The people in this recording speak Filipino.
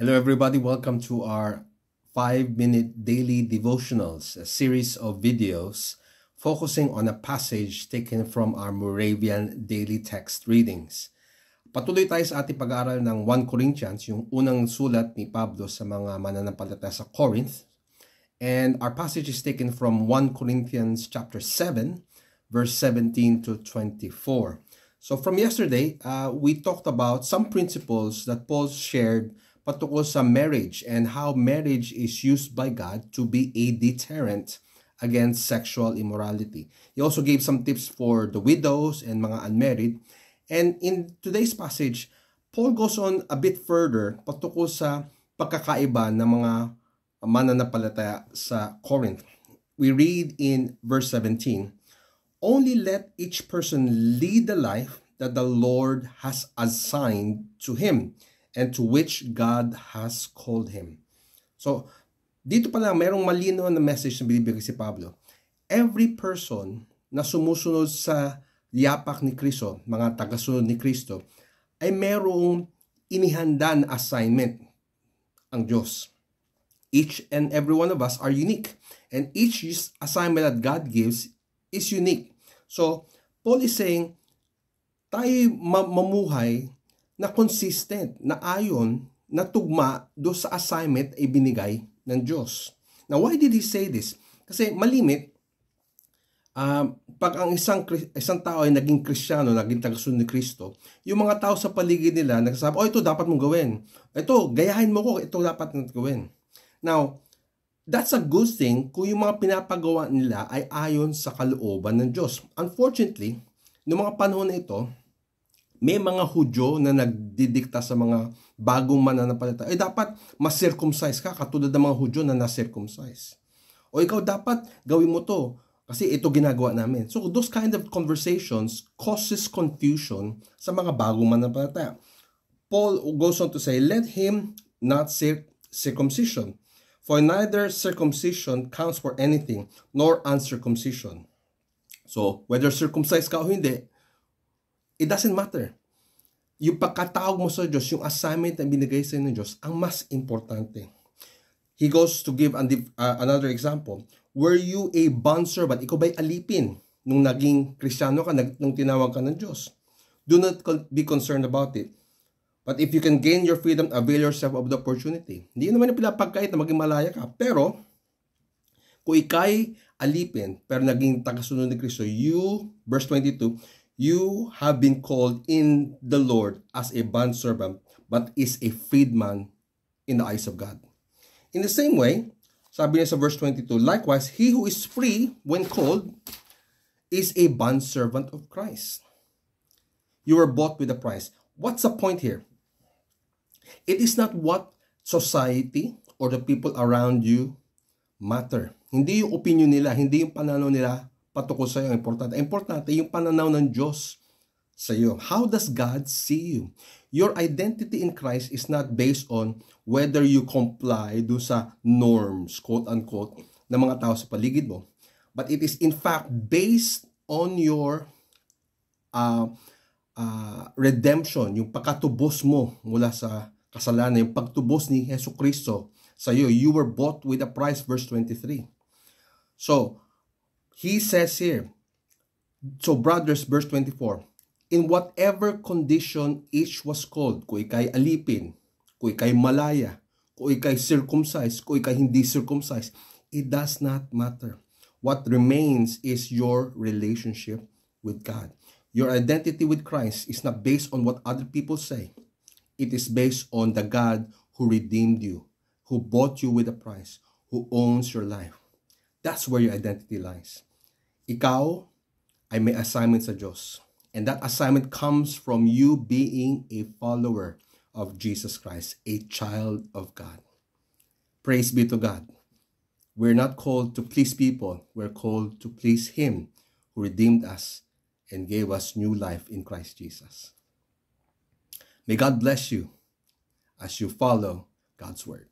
Hello, everybody. Welcome to our 5-minute daily devotionals, a series of videos focusing on a passage taken from our Moravian daily text readings. Patuloy tayo sa ating pag-aaral ng 1 Corinthians, yung unang sulat ni Pablo sa mga mananampalataya sa Corinth. And our passage is taken from 1 Corinthians chapter 7, verse 17 to 24. So from yesterday, we talked about some principles that Paul shared patungkol sa marriage and how marriage is used by God to be a deterrent against sexual immorality. He also gave some tips for the widows and mga unmarried. And in today's passage, Paul goes on a bit further patungkol sa pagkakaiba ng mga mananampalataya sa Corinth. We read in verse 17, "Only let each person lead the life that the Lord has assigned to him, and to which God has called him." So, dito pala mayroong malinaw na message na binibigay si Pablo. Every person na sumusunod sa yapak ni Kristo, mga tagasunod ni Kristo, ay mayroong inihanda na assignment ang Diyos. Each and every one of us are unique. And each assignment that God gives is unique. So, Paul is saying, tayo mamuhay na consistent, na ayon, na tugma do sa assignment ay binigay ng Diyos. Now, why did he say this? Kasi malimit, pag ang isang tao ay naging Kristiyano, naging tagasunod ni Kristo, yung mga tao sa paligid nila nagsasabi, ito dapat mong gawin. Ito, gayahin mo ko, ito dapat mong gawin. Now, that's a good thing kung yung mga pinapagawa nila ay ayon sa kalooban ng Diyos. Unfortunately, noong mga panahon na ito, may mga Hudyo na nagdidikta sa mga bagong mananampalataya, dapat mas-circumcise ka katulad ng mga Hudyo na na-circumcise. O ikaw dapat gawin mo to kasi ito ginagawa namin. So those kind of conversations causes confusion sa mga bagong mananampalataya. Paul goes on to say, "Let him not circumcision, for neither circumcision counts for anything, nor uncircumcision." So whether circumcised ka o hindi, it doesn't matter. Yung pagkatawag mo sa Diyos, yung assignment na binigay sa ng Diyos, ang mas importante. He goes to give another example. Were you a bondservant? Ikaw ba'y alipin nung naging Kristiyano ka, nung tinawag ka ng Diyos? Do not be concerned about it. But if you can gain your freedom, avail yourself of the opportunity. Hindi naman yung pinapagkait na maging malaya ka. Pero, kung ikay alipin, pero naging tagasunod ni Kristo, verse 22, you have been called in the Lord as a bondservant, but is a freedman in the eyes of God. In the same way, sabi niya sa verse 22, likewise, he who is free when called is a bondservant of Christ. You were bought with a price. What's the point here? It is not what society or the people around you matter. Hindi yung opinion nila, hindi yung pananaw nila patungkol sa iyo. Importante yung pananaw ng Diyos sa iyo. How does God see you? Your identity in Christ is not based on whether you comply do sa norms, quote-unquote, ng mga tao sa paligid mo. But it is in fact based on your redemption, yung pagkatubos mo mula sa kasalanan, yung pagtubos ni Yesu Kristo sa iyo. You were bought with a price, verse 23. So, he says here, so brothers, verse 24, in whatever condition each was called, kung ikay alipin, kung ikay malaya, kung ikay circumcised, kung ikay hindi circumcised, it does not matter. What remains is your relationship with God. Your identity with Christ is not based on what other people say. It is based on the God who redeemed you, who bought you with a price, who owns your life. That's where your identity lies. Ikaw ay may assignment sa Diyos. And that assignment comes from you being a follower of Jesus Christ, a child of God. Praise be to God. We're not called to please people. We're called to please Him who redeemed us and gave us new life in Christ Jesus. May God bless you as you follow God's word.